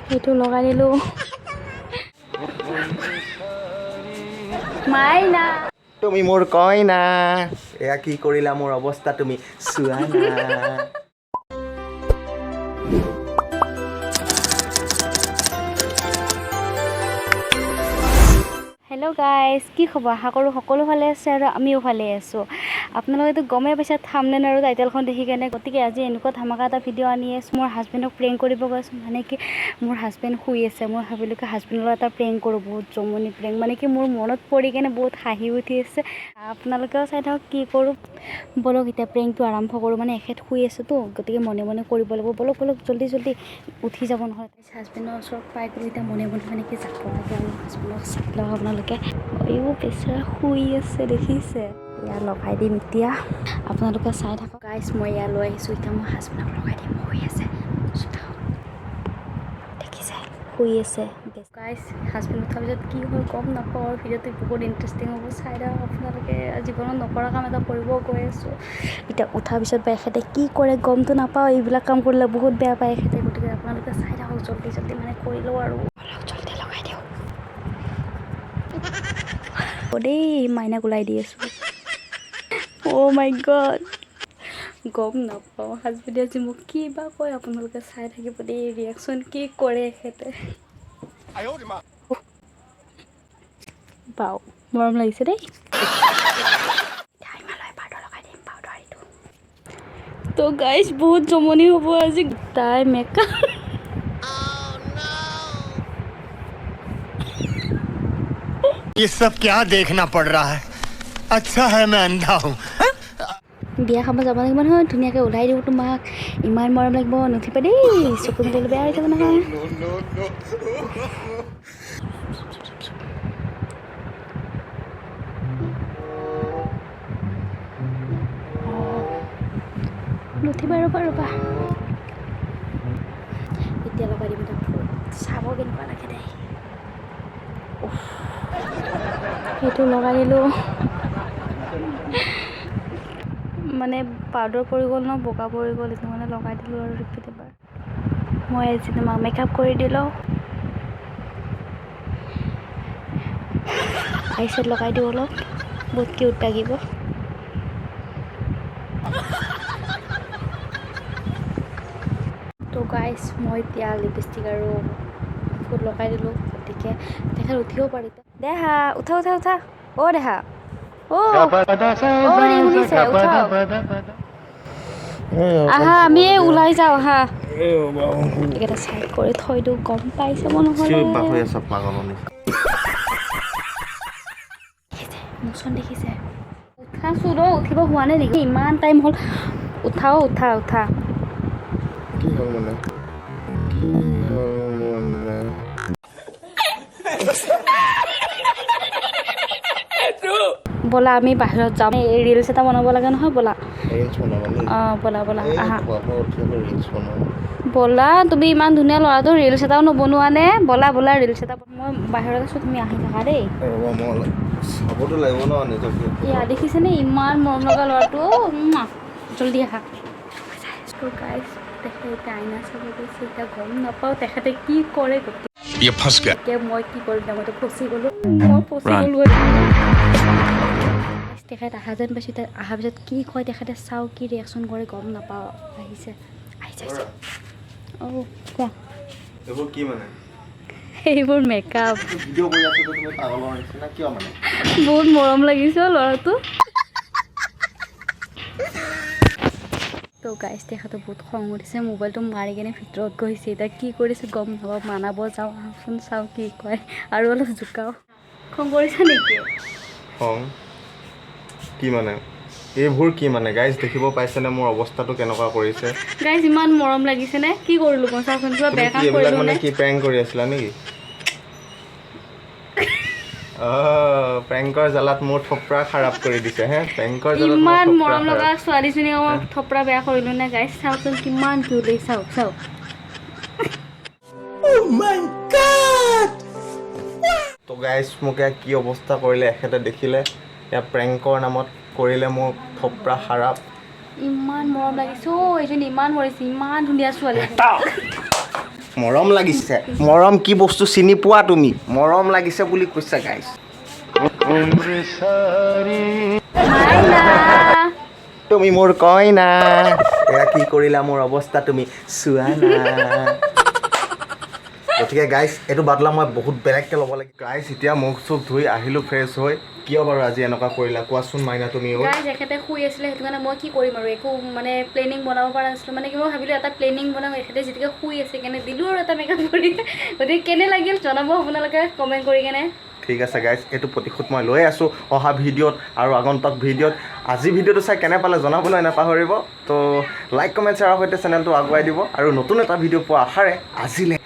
সেইটো লগাই দিলোঁ মাইনা তুমি মোৰ কইনা এয়া কি কৰিলা মোৰ অৱস্থা তুমি চোৱা না হেল্ল' গাইজ কি খবৰ আশা কৰোঁ সকলো ভালে আছে আৰু আমিও ভালে আছোঁ আপোনালোকেতো গমেই পাইছে থাম্বনেইল আৰু টাইটেলখন দেখি কেনে গতিকে আজি এনেকুৱা ধামাকা এটা ভিডিঅ' আনি আছোঁ মোৰ হাজবেণ্ডক প্ৰেংক কৰিব গৈছোঁ মানে কি মোৰ হাজবেণ্ড শুই আছে মই ভাবিলোঁ কি হাজবেণ্ডৰ এটা প্ৰেংক কৰোঁ বহুত জমনি প্ৰেংক মানে কি মোৰ মনত পৰি কেনে বহুত হাঁহি উঠি আছে আপোনালোকেও চাই থাকক কি কৰোঁ বলক এতিয়া প্ৰেংকটো আৰম্ভ কৰোঁ মানে এখেত শুই আছোঁতো গতিকে মনে মনে কৰিব লাগিব বলক জল্দি উঠি যাব নহয় হাজবেণ্ডৰ ওচৰত পাই গ'লোঁ এতিয়া মনে মানে কি যাব লাগে আৰু হাজবেণ্ডক চাই লওক আপোনালোকে অয়ো বেচেৰা শুই আছে দেখিছে ইয়াত লগাই দিম এতিয়া আপোনালোকে চাই থাকক গাইজ মই ইয়াত লৈ আহিছোঁ এতিয়া মই হাজবেণ্ডক লগাই দিম শুই আছে দেখিছে শুই আছে গাইজ হাজবেণ্ড উঠাৰ পিছত কি হ'ল গম নাপাওঁ আৰু ভিডিঅ'টো বহুত ইণ্টাৰেষ্টিং হ'ব চাই দিয়ক আপোনালোকে জীৱনত নকৰা কাম এটা কৰিব গৈ আছোঁ এতিয়া উঠাৰ পিছত বা এখেতে কি কৰে গমটো নাপাওঁ এইবিলাক কাম কৰিলে বহুত বেয়া পায় এখেতে গতিকে আপোনালোকে চাই থাকক জল্দি মানে কৰি লওঁ আৰু জল্দি লগাই দিওঁ দেই মাইনাক ওলাই দি আছোঁ অ' মাই গড গম নাপাওঁ হাজবেণ্ডে আজি মোক কি বা কয় আপোনালোকে চাই থাকিব দেই ৰিয়েকশ্যন কি কৰে এখেতে বাও মৰম লাগিছে দেই তো গাইজ বহুত জমনি হ'ব আজি তাই মেকআপ ये सब क्या देखना पड़ रहा है अच्छा है मैं अंधा हूँ বিয়া খাব যাব লাগিব নহয় ধুনীয়াকৈ ওলাই দিওঁ তোমাক ইমান মৰম লাগিব নুঠিবা দেই চকু মেলিলে বেয়া হৈ যাব নহয় নুঠিবা ৰ'বা এতিয়া লগাই দিম চাব কেনেকুৱা লাগে দেই সেইটো লগাই দিলোঁ মানে পাউডাৰ পৰি গ'ল ন বগা পৰি গ'ল এইটো মানে লগাই দিলোঁ আৰু ৰিপিট এবাৰ মই আজি তোমাক মেকআপ কৰি দিলোঁ আইছেট লগাই দিওঁ অলপ বহুত কিউট লাগিব তো গাইজ মই এতিয়া লিপষ্টিক আৰু ফুট লগাই দিলোঁ গতিকে তেখেত উঠিব পাৰি দেহা উঠা অ' দেহা শুনিছে উঠা আহা আমি ওলাই যাওঁ আহা গতিকে চাইড কৰি থৈ দিওঁ গম পাই যাব নহ'লে মোচন দেখিছে উঠাচোন ৰ উঠিব হোৱা নাই নেকি ইমান টাইম হ'ল উঠা কি হ'ল মানে ব'লা আমি বাহিৰত যাম এই ৰিলছ এটা বনাব লাগে নহয় ব'লা অঁ ব'লা আহা ব'লা তুমি ইমান ধুনীয়া ল'ৰাটো ৰিলছ এটাও নবনোৱা নে ব'লা ৰিলছ এটা মই বাহিৰত আছোঁ তুমি আহি থাকা দেই চাবতো লাগিব ন নিজকে এয়া দেখিছেনে ইমান মৰম লগা ল'ৰাটো জল্দি আহা তেখেতে আইনা চাব গৈছে এতিয়া গম নাপাওঁ তেখেতে কি কৰে এতিয়া মই কি কৰিম মইতো ফচি গ'লোঁ তেখেত আহা যেন পাইছোঁ অহাৰ পিছত কি কয় তেখেতে চাওঁ কি ৰিয়েকশ্যন কৰে গম নাপাওঁ আহিছে অঁ কোৱা এইবোৰ কি মানে এইবোৰ মেকআপ ভিডিঅ' কৰি আছোঁ তুমি পাগলৰ নিচিনা কিয় মানে বহুত মৰম লাগিছে ল'ৰাটো তো গাইজ তেখেতে বহুত খং উঠিছে মোবাইলটো মাৰি কিনে ভিতৰত গৈছে এতিয়া কি কৰিছে গম নাপাওঁ মানাব যাওঁ আহকচোন চাওঁ কি কয় আৰু অলপ জোকাওঁ খং কৰিছে নেকি খং কি মানে এইবোৰ কি মানে গাইজ দেখিব পাইছেনে মোৰ অৱস্থাটো কেনেকুৱা কৰিছে গাইজ ইমান মৰম লাগিছেনে কি কৰিলোঁ মই চাওকচোন কিবা বেয়া কাম কৰিলোঁ মানে কি প্ৰেংক কৰি আছিলা নেকি প্ৰেংকৰ জালত মোৰ থপৰা খাৰাপ কৰি দিছে হে প্ৰেংকৰ জালত ইমান মৰম লগা ছোৱালীজনীক মই থপৰা বেয়া কৰিলোঁ নে গাইজ চাওকচোন কিমান কিউট চাওক তো গাইজ মোক কি অৱস্থা কৰিলে এখেতে দেখিলে এয়া প্ৰেংকৰ নামত কৰিলে মোক থপৰা খাৰাপ ইমান মৰম লাগিছে এইজনী ইমান মৰিছে ইমান ধুনীয়া ছোৱালী মৰম লাগিছে মৰম কি বস্তু চিনি পোৱা তুমি মৰম লাগিছে বুলি কৈছা গাইছ তুমি মোৰ কইনা এয়া কি কৰিলা মোৰ অৱস্থা তুমি চোৱা না গতিকে গাইছ এইটো বাদলা মই বহুত বেলেগকৈ ল'ব লাগে গাইছ এতিয়া মুখ চুখ ধুই আহিলোঁ ফ্ৰেছ হৈ কিয় বাৰু আজি এনেকুৱা কৰিলা কোৱাচোন মাইনা তুমি গাইজ এখেতে শুই আছিলে সেইটো কাৰণে মই কি কৰিম আৰু একো মানে প্লেনিং বনাব পৰা নাছিলোঁ মানে কি মই ভাবিলোঁ এটা প্লেনিং বনাম এখেতে যেতিয়াকৈ শুই আছে কেনে দিলোঁ আৰু এটা মেকআপ কৰি গতিকে কেনে লাগিল জনাব আপোনালোকে কমেণ্ট কৰি কেনে ঠিক আছে গাইজ এইটো প্ৰতিশোধ মই লৈ আছোঁ অহা ভিডিঅ'ত আৰু আগন্তুক ভিডিঅ'ত আজি ভিডিঅ'টো চাই কেনে পালে জনাবলৈ নাপাহৰিব তো লাইক কমেণ্ট শ্বেয়াৰৰ সৈতে চেনেলটো আগুৱাই দিব আৰু নতুন এটা ভিডিঅ' পোৱা আশাৰে আজিলৈ